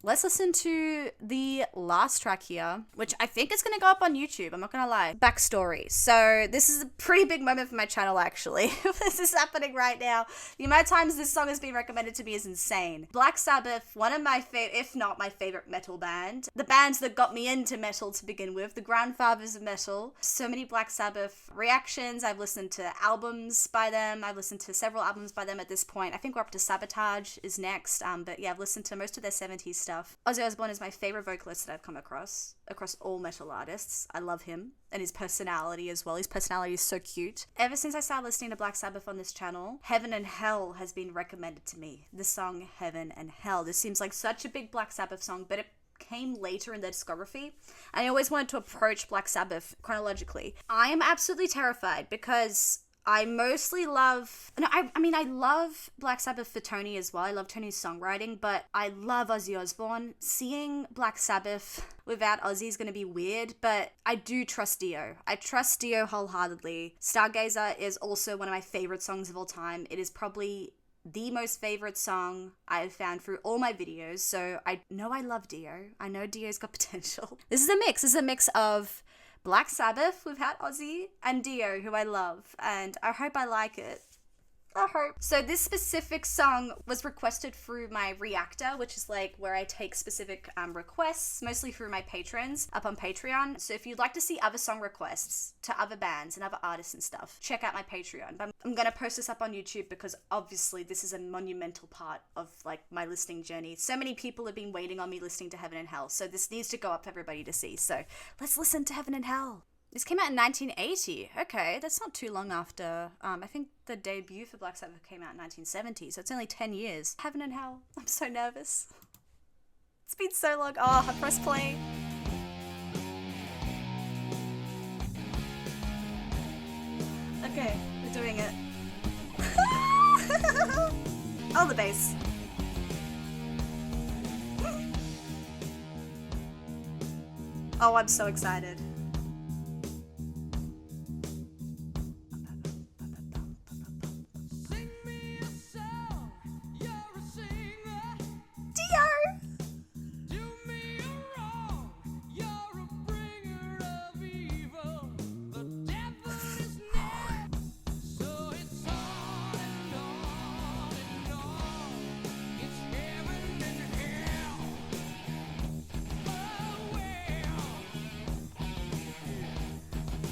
Let's listen to the last track here, which I think is going to go up on YouTube. I'm not going to lie. Backstory. So this is a pretty big moment for my channel, actually. This is happening right now. The amount of times this song has been recommended to me is insane. Black Sabbath, one of my favorite, if not my favorite metal band. The bands that got me into metal to begin with. The grandfathers of metal. So many Black Sabbath reactions. I've listened to albums by them. I've listened to several albums by them at this point. I think we're up to Sabotage is next. But yeah, I've listened to most of their 70s stuff. Ozzy Osbourne is my favorite vocalist that I've come across all metal artists. I love him and his personality as well. His personality is so cute. Ever since I started listening to Black Sabbath on this channel, Heaven and Hell has been recommended to me. The song Heaven and Hell. This seems like such a big Black Sabbath song, but it came later in their discography. I always wanted to approach Black Sabbath chronologically. I am absolutely terrified because I mostly love, I love Black Sabbath for Tony as well. I love Tony's songwriting, but I love Ozzy Osbourne. Seeing Black Sabbath without Ozzy is going to be weird, but I do trust Dio. I trust Dio wholeheartedly. Stargazer is also one of my favorite songs of all time. It is probably the most favorite song I've found through all my videos, so I know I love Dio. I know Dio's got potential. This is a mix. This is a mix of Black Sabbath without Ozzy and Dio, who I love, and I hope I like it. I hope. So this specific song was requested through my Reactr, which is like where I take specific requests, mostly through my patrons up on Patreon. So if you'd like to see other song requests to other bands and other artists and stuff, check out my Patreon. But I'm gonna post this up on YouTube because obviously this is a monumental part of like my listening journey. So many people have been waiting on me listening to Heaven and Hell, so this needs to go up for everybody to see. So let's listen to Heaven and Hell. This came out in 1980. Okay, that's not too long after. I think the debut for Black Sabbath came out in 1970, so it's only 10 years. Heaven and Hell. I'm so nervous. It's been so long. Oh, I pressed play. Okay, we're doing it. Oh, the bass. Oh, I'm so excited.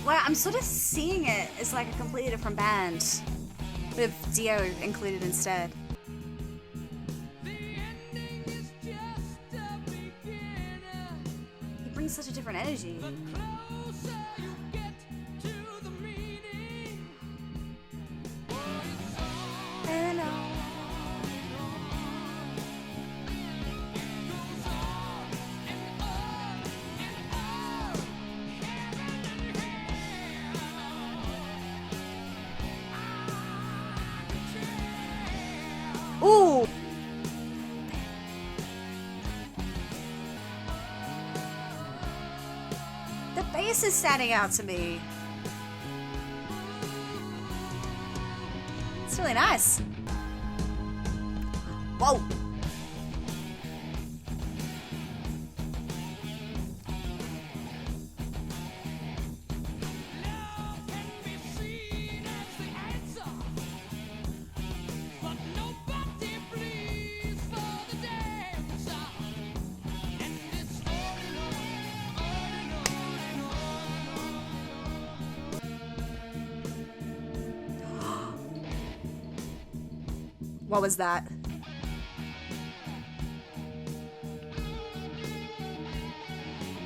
Well, I'm sort of seeing it as like a completely different band with Dio included instead. He brings such a different energy. Ooh! The bass is standing out to me. It's really nice. Whoa! What was that?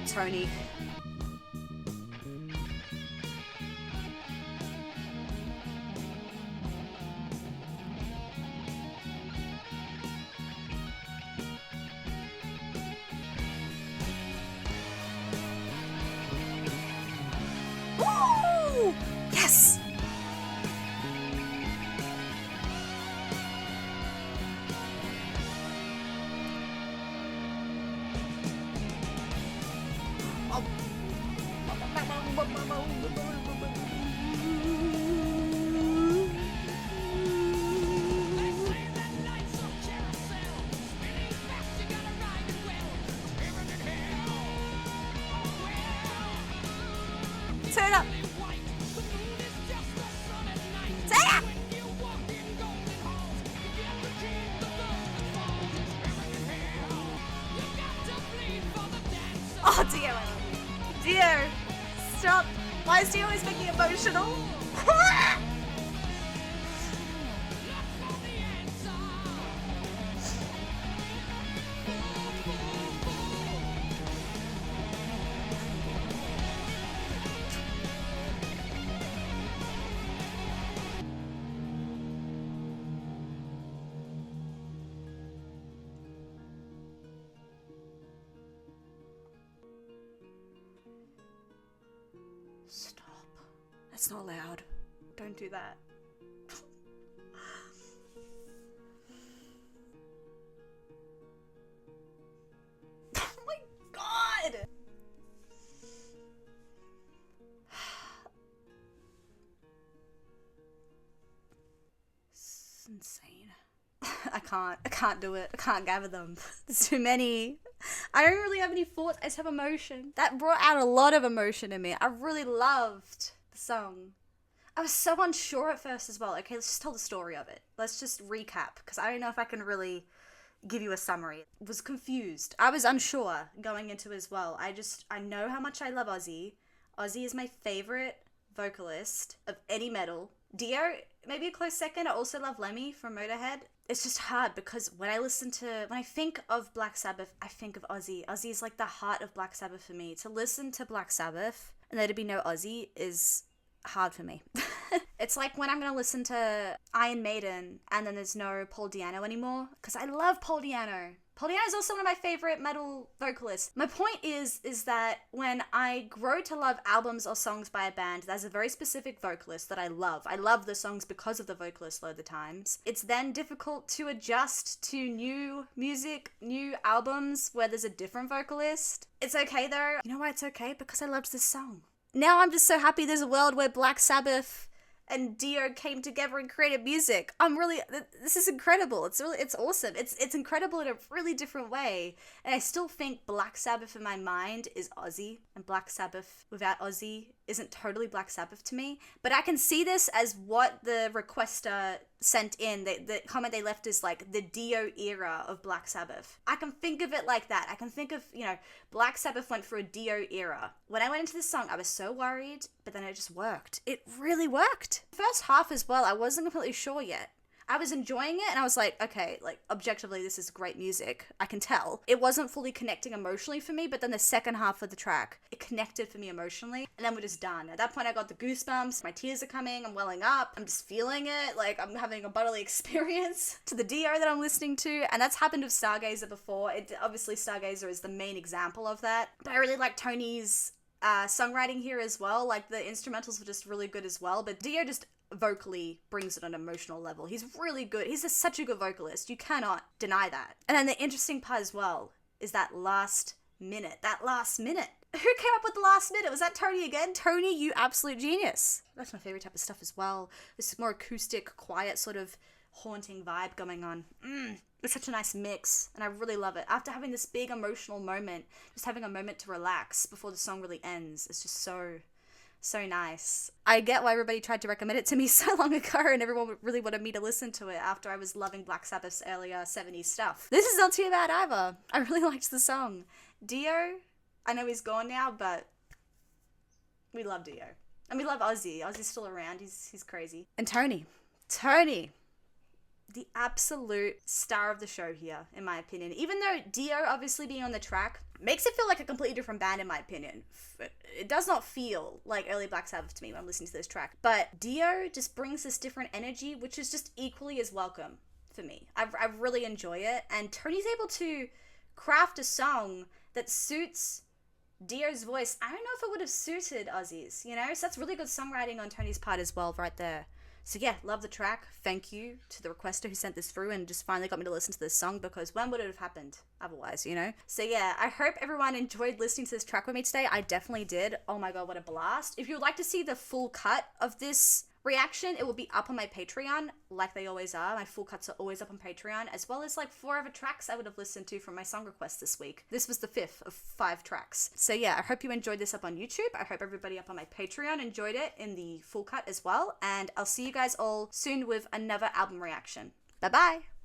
Tony. Woo! Yes! Turn it up. Turn it up. Oh, Dio, I love you. Dio, stop. Why is Dio always making me emotional? Stop. That's not loud. Don't do that. Oh my god! It's insane. I can't do it. I can't gather them. There's too many. I don't really have any thoughts. I just have emotion. That brought out a lot of emotion in me. I really loved the song. I was so unsure at first as well. Okay, let's just tell the story of it. Let's just recap, because I don't know if I can really give you a summary. I was confused. I was unsure going into it as well. I know how much I love Ozzy. Ozzy is my favorite vocalist of any metal. Dio, maybe a close second. I also love Lemmy from Motorhead. It's just hard because when I think of Black Sabbath, I think of Ozzy. Ozzy is like the heart of Black Sabbath for me. To listen to Black Sabbath and there to be no Ozzy is hard for me. It's like when I'm going to listen to Iron Maiden and then there's no Paul Di'Anno anymore, because I love Paul Di'Anno. Paul Di'Anno is also one of my favorite metal vocalists. My point is that when I grow to love albums or songs by a band, there's a very specific vocalist that I love. I love the songs because of the vocalist a lot of the times. It's then difficult to adjust to new music, new albums where there's a different vocalist. It's okay though. You know why it's okay? Because I loved this song. Now I'm just so happy there's a world where Black Sabbath and Dio came together and created music. This is incredible. It's awesome. It's incredible in a really different way. And I still think Black Sabbath in my mind is Ozzy, and Black Sabbath without Ozzy isn't totally Black Sabbath to me. But I can see this as what the requester sent in. The comment they left is like the Dio era of Black Sabbath. I can think of it like that. I can think of, Black Sabbath went through a Dio era. When I went into this song, I was so worried, but then it just worked. It really worked. First half as well, I wasn't completely sure yet. I was enjoying it and I was like, okay, like objectively this is great music. I can tell. It wasn't fully connecting emotionally for me, but then the second half of the track, it connected for me emotionally, and then we're just done. At that point I got the goosebumps, my tears are coming, I'm welling up, I'm just feeling it, like I'm having a bodily experience to the Dio that I'm listening to, and that's happened with Stargazer before. Obviously Stargazer is the main example of that, but I really like Tony's songwriting here as well. Like the instrumentals were just really good as well, but Dio just vocally brings it on an emotional level. He's really good. He's such a good vocalist. You cannot deny that. And then the interesting part as well is that last minute. Who came up with the last minute? Was that Tony again? Tony, you absolute genius. That's my favorite type of stuff as well. This more acoustic, quiet, sort of haunting vibe going on. It's such a nice mix, and I really love it. After having this big emotional moment, just having a moment to relax before the song really ends, it's just so nice. I get why everybody tried to recommend it to me so long ago, and everyone really wanted me to listen to it after I was loving Black Sabbath's earlier 70s stuff. This is not too bad either. I really liked the song. Dio, I know he's gone now, but we love Dio. And we love Ozzy. Ozzy's still around. He's crazy. And Tony, the absolute star of the show here, in my opinion. Even though Dio obviously being on the track makes it feel like a completely different band, in my opinion. It does not feel like early Black Sabbath to me when I'm listening to this track. But Dio just brings this different energy, which is just equally as welcome for me. I really enjoy it. And Tony's able to craft a song that suits Dio's voice. I don't know if it would have suited Ozzy's, So that's really good songwriting on Tony's part as well, right there. So yeah, love the track. Thank you to the requester who sent this through and just finally got me to listen to this song, because when would it have happened otherwise, So yeah, I hope everyone enjoyed listening to this track with me today. I definitely did. Oh my god, what a blast. If you would like to see the full cut of this Reaction, it will be up on my Patreon, like they always are. My full cuts are always up on Patreon, as well as like 4 other tracks I would have listened to from my song request this week. This was the 5th of 5 tracks. So yeah, I hope you enjoyed this up on YouTube. I hope everybody up on my Patreon enjoyed it in the full cut as well. And I'll see you guys all soon with another album reaction. Bye bye!